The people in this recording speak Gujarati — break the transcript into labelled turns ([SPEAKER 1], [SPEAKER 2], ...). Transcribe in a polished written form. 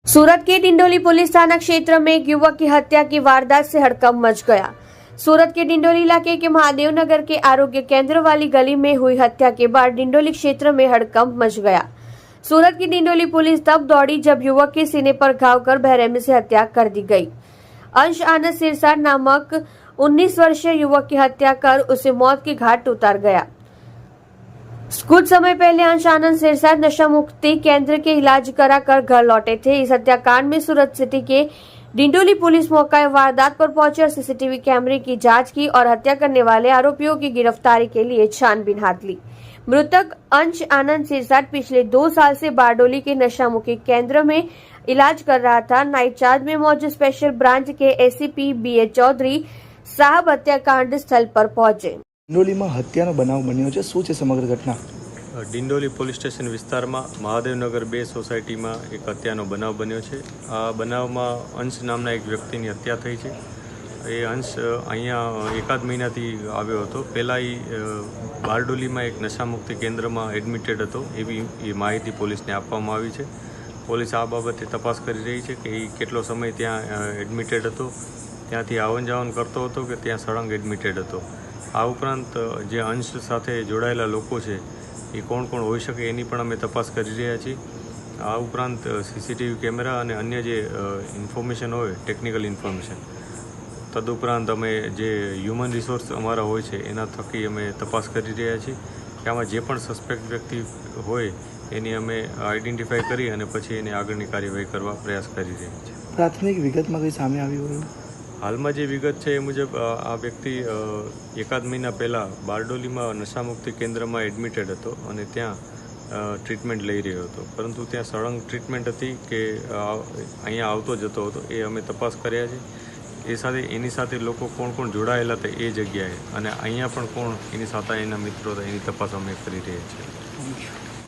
[SPEAKER 1] सूरत के डिंडोली पुलिस थाना क्षेत्र में एक युवक की हत्या की वारदात से हड़कंप मच गया। सूरत के डिंडोली इलाके के महादेव नगर के आरोग्य केंद्र वाली गली में हुई हत्या के बाद डिंडोली क्षेत्र में हड़कंप मच गया। सूरत की डिंडोली पुलिस तब दौड़ी जब युवक के सीने पर घाव कर बेरहमी से हत्या कर दी गई। अंश आनंद सिरसाट नामक 19 वर्षीय युवक की हत्या कर उसे मौत के घाट उतार गया। कुछ समय पहले अंश आनंद सिरसाट नशा मुक्ति केंद्र के इलाज कराकर घर लौटे थे। इस हत्याकांड में सूरत सिटी के डिंडोली पुलिस मौका वारदात पर पहुंची और सीसीटीवी कैमरे की जांच की और हत्या करने वाले आरोपियों की गिरफ्तारी के लिए छानबीन हाथ ली। मृतक अंश आनंद सिरसाट पिछले 2 साल से बारडोली के नशा मुक्ति केंद्र में इलाज कर रहा था। नाइट चार्ज में मौजूद स्पेशल ब्रांच के एसीपी बीए चौधरी साहब हत्याकांड स्थल पर पहुंचे।
[SPEAKER 2] डिंडोलीમાં હત્યાનો બનાવ બન્યો છે, શું છે સમગ્ર ઘટના?
[SPEAKER 3] ડિંડોલી પોલીસ સ્ટેશન વિસ્તારમાં મહાદેવનગર 2 સોસાયટીમાં એક હત્યાનો બનાવ બન્યો છે। આ બનાવમાં અંશ નામના એક વ્યક્તિની હત્યા થઈ છે। એ અંશ અહીંયા એકાદ મહિનાથી આવ્યો હતો। પહેલાં એ બારડોલીમાં એક નશામુક્તિ કેન્દ્રમાં એડમિટેડ હતો એવી એ માહિતી પોલીસને આપવામાં આવી છે। પોલીસ આ બાબતે તપાસ કરી રહી છે કે એ કેટલો સમય ત્યાં એડમિટેડ હતો, ત્યાંથી આવન જાવન કરતો હતો કે ત્યાં સળંગ એડમિટેડ હતો। આ ઉપરાંત જે અંશ સાથે જોડાયેલા લોકો છે એ કોણ કોણ હોઈ શકે એની પણ અમે તપાસ કરી રહ્યા છીએ। આ ઉપરાંત સીસીટીવી કેમેરા અને અન્ય જે ઇન્ફોર્મેશન હોય, ટેકનિકલ ઇન્ફોર્મેશન, તદુપરાંત અમે જે હ્યુમન રિસોર્સ અમારા હોય છે એના થકી અમે તપાસ કરી રહ્યા છીએ કે આમાં જે પણ સસ્પેક્ટ વ્યક્તિ હોય એની અમે આઈડેન્ટિફાઈ કરી અને પછી એની આગળની કાર્યવાહી કરવા પ્રયાસ કરી રહ્યા છીએ।
[SPEAKER 2] પ્રાથમિક વિગતમાં કંઈ સામે આવ્યું હોય?
[SPEAKER 3] હાલમાં જે વિગત છે એ મુજબ આ વ્યક્તિ એકાદ મહિના પહેલાં બારડોલીમાં નશામુક્તિ કેન્દ્રમાં એડમિટેડ હતો અને ત્યાં ટ્રીટમેન્ટ લઈ રહ્યો હતો, પરંતુ ત્યાં સળંગ ટ્રીટમેન્ટ હતી કે અહીંયા આવતો જતો હતો એ અમે તપાસ કર્યા છે। એ સાથે એની સાથે લોકો કોણ કોણ જોડાયેલા હતા એ જગ્યાએ અને અહીંયા પણ કોણ એની સાથે એના મિત્રો હતા એની તપાસ અમે કરી રહ્યા છીએ।